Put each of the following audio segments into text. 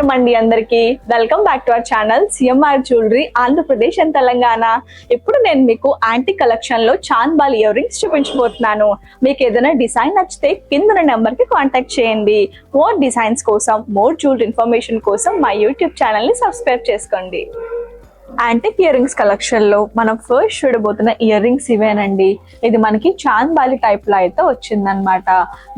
నమస్కారం అండి అందరికి. Welcome back to our channel CMR jewellery Andhra Pradesh and Telangana. ఇప్పుడు నేను మీకు యాంటీ కలెక్షన్ లో చాంద్ బాలి ఇయర్ రింగ్స్ చూపించబోతున్నాను. మీకు ఏదైనా డిజైన్ నచ్చితే కింద నెంబర్ కి కాంటాక్ట్ చేయండి. మోర్ డిజైన్స్ కోసం, మోర్ జ్యువెలరీ ఇన్ఫర్మేషన్ కోసం మా యూట్యూబ్ ఛానల్ ని సబ్స్క్రైబ్ చేసుకోండి. యాంటిక్ ఇయర్ రింగ్స్ కలెక్షన్ లో మనం ఫస్ట్ చూడబోతున్న ఇయర్ రింగ్స్ ఇవేనండి. ఇది మనకి చాంద్ బాలి టైప్ లో అయితే వచ్చిందనమాట.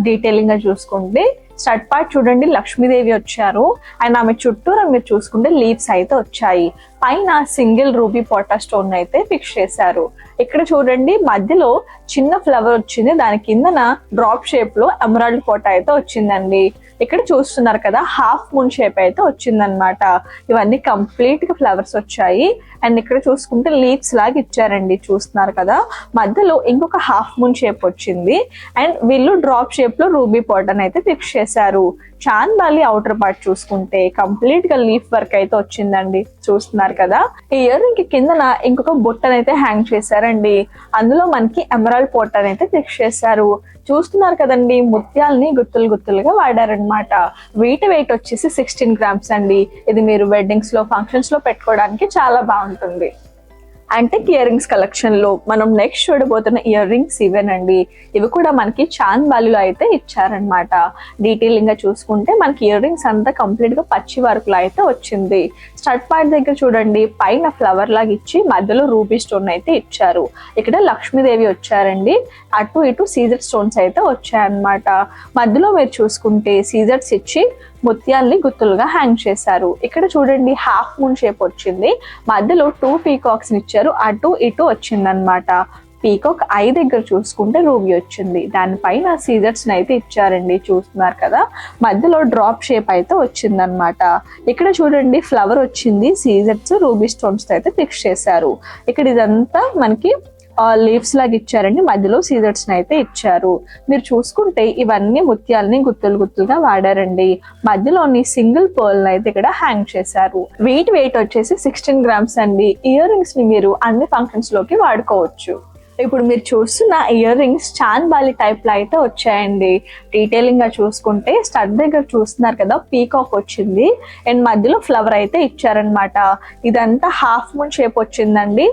డీటెయిలింగ్ గా చూసుకుంటే స్టడ్ పార్ట్ చూడండి, లక్ష్మీదేవి వచ్చారు అండ్ ఆమె చుట్టూరా మీరు చూసుకుంటే లీవ్స్ అయితే వచ్చాయి. పైన సింగిల్ రూబీ పోటా స్టోన్ అయితే ఫిక్స్ చేశారు. ఇక్కడ చూడండి మధ్యలో చిన్న ఫ్లవర్ వచ్చింది, దాని కిందన డ్రాప్ షేప్ లో ఎమరాల్డ్ పోటా అయితే వచ్చిందండి. ఇక్కడ చూస్తున్నారు కదా హాఫ్ మూన్ షేప్ అయితే వచ్చిందనమాట. ఇవన్నీ కంప్లీట్ గా ఫ్లవర్స్ వచ్చాయి అండ్ ఇక్కడ చూసుకుంటే లీవ్స్ లాగా ఇచ్చారండి. చూస్తున్నారు కదా మధ్యలో ఇంకొక హాఫ్ మూన్ షేప్ వచ్చింది అండ్ వీళ్ళు డ్రాప్ షేప్ లో రూబీ పోటాన్ అయితే ఫిక్స్ చేశారు. చాంద్ బాలి అవుటర్ పార్ట్ చూసుకుంటే కంప్లీట్ గా లీఫ్ వర్క్ అయితే వచ్చిందండి. చూస్తున్నారు కదా ఈ ఇయర్ రింగ్ కి కిందన ఇంకొక బొట్టన్ అయితే హ్యాంగ్ చేశారండి. అందులో మనకి ఎమరాల్డ్ పోటాన్ అయితే ఫిక్స్ చేశారు. చూస్తున్నారు కదండి ముత్యాలని గుత్తులు గుత్తులుగా వాడారనమాట. వీటి వెయిట్ వచ్చేసి 16 grams అండి. ఇది మీరు వెడ్డింగ్స్ లో, ఫంక్షన్స్ లో పెట్టుకోవడానికి చాలా బాగుంటుంది. యాంటిక్ ఇయర్ రింగ్స్ కలెక్షన్ లో మనం నెక్స్ట్ చూడబోతున్న ఇయర్ రింగ్స్ ఇవేనండి. ఇవి కూడా మనకి చాంద్ బాలిలో అయితే ఇచ్చారనమాట. డీటెయిలింగ్ గా చూసుకుంటే మనకి ఇయర్ రింగ్స్ అంతా కంప్లీట్ గా పచ్చి వర్క్ లో అయితే వచ్చింది. స్టడ్ పార్ట్ దగ్గర చూడండి పైన ఫ్లవర్ లాగా ఇచ్చి మధ్యలో రూబీ స్టోన్ అయితే ఇచ్చారు. ఇక్కడ లక్ష్మీదేవి వచ్చారండి. అటు ఇటు సీజర్ స్టోన్స్ అయితే వచ్చాయన్నమాట. మధ్యలో మీరు చూసుకుంటే సీజర్స్ ఇచ్చి ముత్యాల్ని గుత్తులుగా హ్యాంగ్ చేశారు. ఇక్కడ చూడండి హాఫ్ మూన్ షేప్ వచ్చింది, మధ్యలో 2 పీకాక్స్ ఇచ్చారు, అటు ఇటు వచ్చిందనమాట. పీకాక్ ఐ దగ్గర చూసుకుంటే రూబీ వచ్చింది, దానిపైన సీజర్స్ అయితే ఇచ్చారండి. చూస్తున్నారు కదా మధ్యలో డ్రాప్ షేప్ అయితే వచ్చిందనమాట. ఇక్కడ చూడండి ఫ్లవర్ వచ్చింది, సీజర్స్ రూబీ స్టోన్స్ అయితే ఫిక్స్ చేశారు. ఇక్కడ ఇదంతా మనకి లీవ్స్ లాగా ఇచ్చారండి, మధ్యలో సీజర్స్ అయితే ఇచ్చారు. మీరు చూసుకుంటే ఇవన్నీ ముత్యాలని గుత్తులు గుత్తులుగా వాడారండి. మధ్యలోని సింగిల్ పర్ల్ అయితే ఇక్కడ హ్యాంగ్ చేశారు. వీటి వెయిట్ వచ్చేసి 16 grams అండి. ఇయర్ రింగ్స్ ని మీరు అన్ని ఫంక్షన్స్ లోకి వాడుకోవచ్చు. ఇప్పుడు మీరు చూస్తున్న ear rings Chand Bali type లో అయితే వచ్చాయండి. డీటెయిలింగ్ గా చూసుకుంటే స్టడ్ దగ్గర చూస్తున్నారు కదా పీకాక్ వచ్చింది అండ్ మధ్యలో ఫ్లవర్ అయితే ఇచ్చారనమాట. ఇదంతా హాఫ్ మూన్ షేప్ వచ్చిందండి.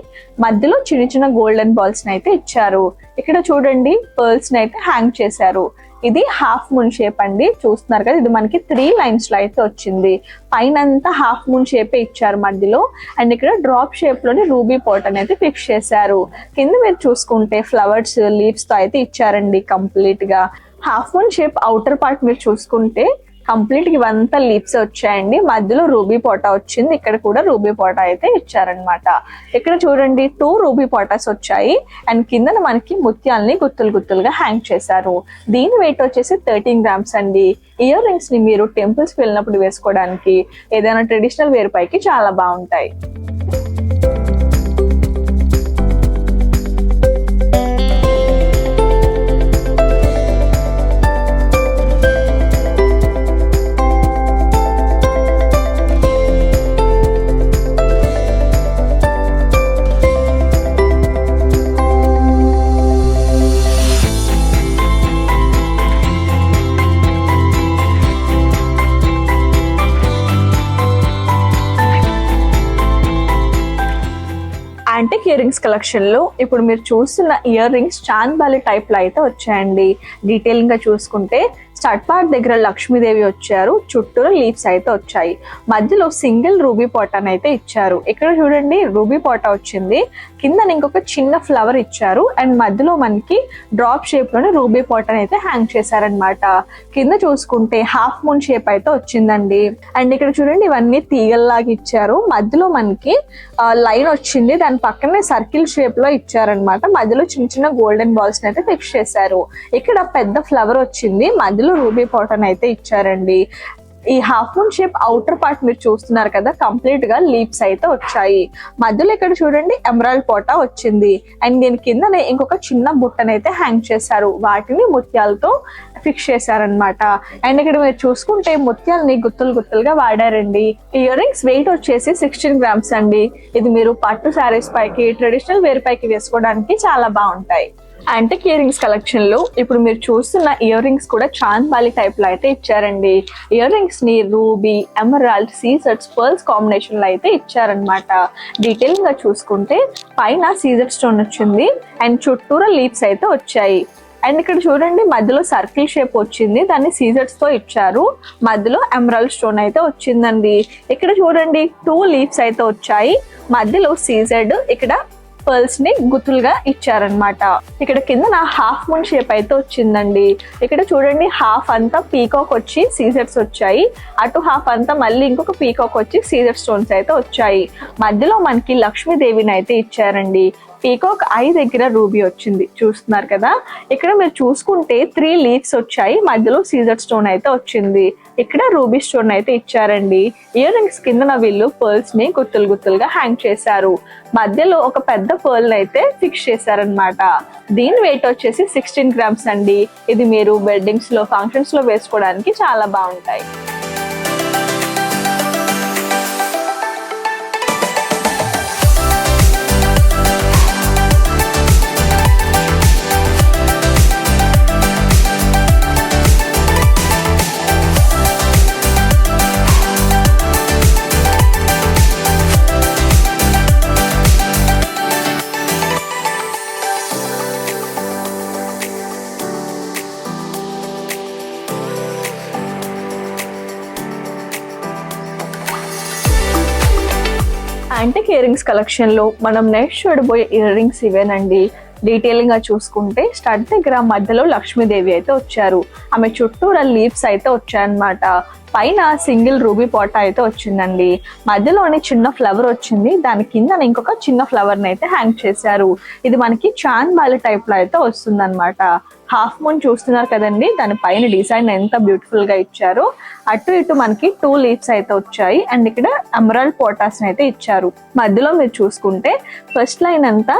మధ్యలో చిన్న చిన్న గోల్డెన్ బాల్స్ అయితే ఇచ్చారు. ఇక్కడ చూడండి పర్ల్స్ అయితే హ్యాంగ్ చేశారు. ఇది హాఫ్ మూన్ షేప్ అండి. చూస్తున్నారు కదా ఇది మనకి 3 lines లో అయితే వచ్చింది. పైన అంతా హాఫ్ మూన్ షేపే ఇచ్చారు మధ్యలో అండ్ ఇక్కడ డ్రాప్ షేప్ లోని రూబీ పోటాన్ అయితే ఫిక్స్ చేశారు. కింద మీరు చూసుకుంటే ఫ్లవర్స్ లీవ్స్ తో అయితే ఇచ్చారండి. కంప్లీట్ గా half moon shape outer part మీరు చూసుకుంటే కంప్లీట్ గా ఇవంతా లీవ్స్ వచ్చాయండి. మధ్యలో రూబీ పోటా వచ్చింది, ఇక్కడ కూడా రూబీ పోటా అయితే ఇచ్చారనమాట. ఇక్కడ చూడండి 2 రూబీ పోటాస్ వచ్చాయి అండ్ కిందన మనకి ముత్యాలని గుత్తులు గుత్తులుగా హ్యాంగ్ చేశారు. దీని వెయిట్ వచ్చేసి 13 grams అండి. ఇయర్ రింగ్స్ ని మీరు టెంపుల్స్ కి వెళ్ళినప్పుడు వేసుకోవడానికి, ఏదైనా ట్రెడిషనల్ వేర్ పైకి చాలా బాగుంటాయి. యాంటిక్ ఇయర్ రింగ్స్ కలెక్షన్ లో ఇప్పుడు మీరు చూస్తున్న ear rings Chand Bali type లో అయితే వచ్చాయండి. డీటెయిలింగ్ గా చూసుకుంటే స్టడ్ పార్ట్ దగ్గర లక్ష్మీదేవి వచ్చారు, చుట్టూరు లీవ్స్ అయితే వచ్చాయి, మధ్యలో సింగిల్ రూబీ పోటాన్ అయితే ఇచ్చారు. ఇక్కడ చూడండి రూబీ పోటా వచ్చింది, కింద ఇంకొక చిన్న ఫ్లవర్ ఇచ్చారు అండ్ మధ్యలో మనకి డ్రాప్ షేప్ లోనే రూబీ పోటాన్ అయితే హ్యాంగ్ చేశారనమాట. కింద చూసుకుంటే హాఫ్ మూన్ షేప్ అయితే వచ్చిందండి అండ్ ఇక్కడ చూడండి ఇవన్నీ తీగల్లాగా ఇచ్చారు. మధ్యలో మనకి లైన్ వచ్చింది, దాని పక్కనే సర్కిల్ షేప్ లో ఇచ్చారనమాట. మధ్యలో చిన్న చిన్న గోల్డెన్ బాల్స్ అయితే ఫిక్స్ చేశారు. ఇక్కడ పెద్ద ఫ్లవర్ వచ్చింది, మధ్యలో రూబీ పోటాన్ అయితే ఇచ్చారండి. ఈ half moon shape outer part మీరు చూస్తున్నారు కదా కంప్లీట్ గా లీవ్స్ అయితే వచ్చాయి. మధ్యలో ఇక్కడ చూడండి ఎమరాల్డ్ పోటా వచ్చింది అండ్ దీని కిందనే ఇంకొక చిన్న బుట్టనైతే హ్యాంగ్ చేశారు. వాటిని ముత్యాలతో ఫిక్స్ చేశారనమాట. అండ్ ఇక్కడ మీరు చూసుకుంటే ముత్యాలని గుత్తులు గుత్తులుగా వాడారండి. ఇయర్ రింగ్స్ వెయిట్ వచ్చేసి 16 grams అండి. ఇది మీరు పట్టు శారీస్ పైకి, ట్రెడిషనల్ వేర్ పైకి వేసుకోవడానికి చాలా బాగుంటాయి. యాంటిక్ ఇయర్ రింగ్స్ కలెక్షన్ లో ఇప్పుడు మీరు చూస్తున్న ఇయర్ రింగ్స్ కూడా చాంద్ బాలి టైప్ లో అయితే ఇచ్చారండి. ఇయర్ రింగ్స్ ని రూబీ, ఎమరాల్డ్, సీజర్స్, పర్ల్స్ కాంబినేషన్ లో అయితే ఇచ్చారనమాట. డీటెయిల్ గా చూసుకుంటే పైన సీజర్ స్టోన్ వచ్చింది అండ్ చుట్టూరా లీవ్స్ అయితే వచ్చాయి. అండ్ ఇక్కడ చూడండి మధ్యలో సర్కిల్ షేప్ వచ్చింది, దాన్ని సీజర్స్ తో ఇచ్చారు. మధ్యలో ఎమరాల్డ్ స్టోన్ అయితే వచ్చిందండి. ఇక్కడ చూడండి 2 లీవ్స్ అయితే వచ్చాయి, మధ్యలో సీజర్డ్, ఇక్కడ పర్ల్స్ ని గుత్తులుగా ఇచ్చారనమాట. ఇక్కడ కింద హాఫ్ మూన్ షేప్ అయితే వచ్చిందండి. ఇక్కడ చూడండి హాఫ్ అంతా పీకాక్ వచ్చి సీజర్స్ వచ్చాయి, అటు హాఫ్ అంతా మళ్ళీ ఇంకొక పీకాక్ వచ్చి సీజర్ స్టోన్స్ అయితే వచ్చాయి. మధ్యలో మనకి లక్ష్మీదేవిని అయితే ఇచ్చారండి. పీకాక్ ఐ దగ్గర రూబీ వచ్చింది, చూస్తున్నారు కదా. ఇక్కడ మీరు చూసుకుంటే 3 లీవ్స్ వచ్చాయి, మధ్యలో సీజర్ స్టోన్ అయితే వచ్చింది. ఇక్కడ రూబీ స్టోన్ అయితే ఇచ్చారండి. ఇయర్ రింగ్స్ కింద వీళ్ళు పర్ల్స్ ని గుత్తులు గుత్తులుగా హ్యాంగ్ చేశారు. మధ్యలో ఒక పెద్ద పర్ల్ అయితే ఫిక్స్ చేశారనమాట. దీని వెయిట్ వచ్చేసి 16 గ్రామ్స్ అండి. ఇది మీరు వెడ్డింగ్స్ లో, ఫంక్షన్స్ లో వేసుకోవడానికి చాలా బాగుంటాయి. యాంటిక్ ఇయర్ రింగ్స్ కలెక్షన్ లో మనం నెక్స్ట్ చూడబోయే ఇయర్ రింగ్స్ ఇవేనండి. డీటెయిలింగ్ గా చూసుకుంటే స్టడ్ దగ్గర మధ్యలో లక్ష్మీదేవి అయితే వచ్చారు. ఆమె చుట్టూరా లీవ్స్ అయితే వచ్చాయన్నమాట. పైన సింగిల్ రూబీ పాట అయితే వచ్చిందండి. మధ్యలోని చిన్న ఫ్లవర్ వచ్చింది, దాని కింద ఇంకొక చిన్న ఫ్లవర్ ని అయితే హ్యాంగ్ చేశారు. ఇది మనకి చాంద్ బాలి టైప్ లో అయితే వస్తుంది అనమాట. హాఫ్ మూన్ చూస్తున్నారు కదండి, దాని పైన డిజైన్ ఎంత బ్యూటిఫుల్ గా ఇచ్చారు. అటు ఇటు మనకి 2 లీవ్స్ అయితే వచ్చాయి అండ్ ఇక్కడ ఎమరాల్డ్ పోటాస్ అయితే ఇచ్చారు. మధ్యలో మీరు చూసుకుంటే ఫస్ట్ లైన్ అంతా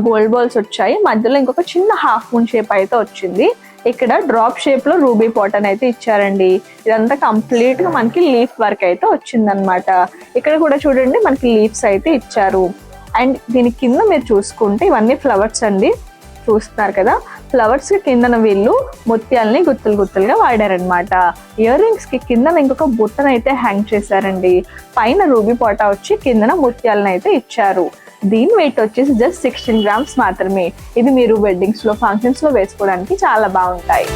గోల్డ్ బాల్స్ వచ్చాయి, మధ్యలో ఇంకొక చిన్న హాఫ్ మూన్ షేప్ అయితే వచ్చింది. ఇక్కడ డ్రాప్ షేప్ లో రూబీ పాటన్ అయితే ఇచ్చారండి. ఇదంతా కంప్లీట్ గా మనకి లీఫ్ వర్క్ అయితే వచ్చిందనమాట. ఇక్కడ కూడా చూడండి మనకి లీవ్స్ అయితే ఇచ్చారు. అండ్ దీని కింద మీరు చూసుకుంటే ఇవన్నీ ఫ్లవర్స్ అండి, చూస్తున్నారు కదా. ఫ్లవర్స్ కి కిందన వీళ్ళు ముత్యాలని గుత్తులు గుత్తులుగా వాడారనమాట. ఇయర్ రింగ్స్ కి కిందన ఇంకొక బుట్టను అయితే హ్యాంగ్ చేశారండి. పైన రూబీ పాటా వచ్చి కిందన ముత్యాలను అయితే ఇచ్చారు. దీని వెయిట్ వచ్చేసి జస్ట్ 16 గ్రామ్స్ మాత్రమే. ఇది మీరు వెడ్డింగ్స్ లో, ఫంక్షన్స్ లో వేసుకోవడానికి చాలా బాగుంటాయి.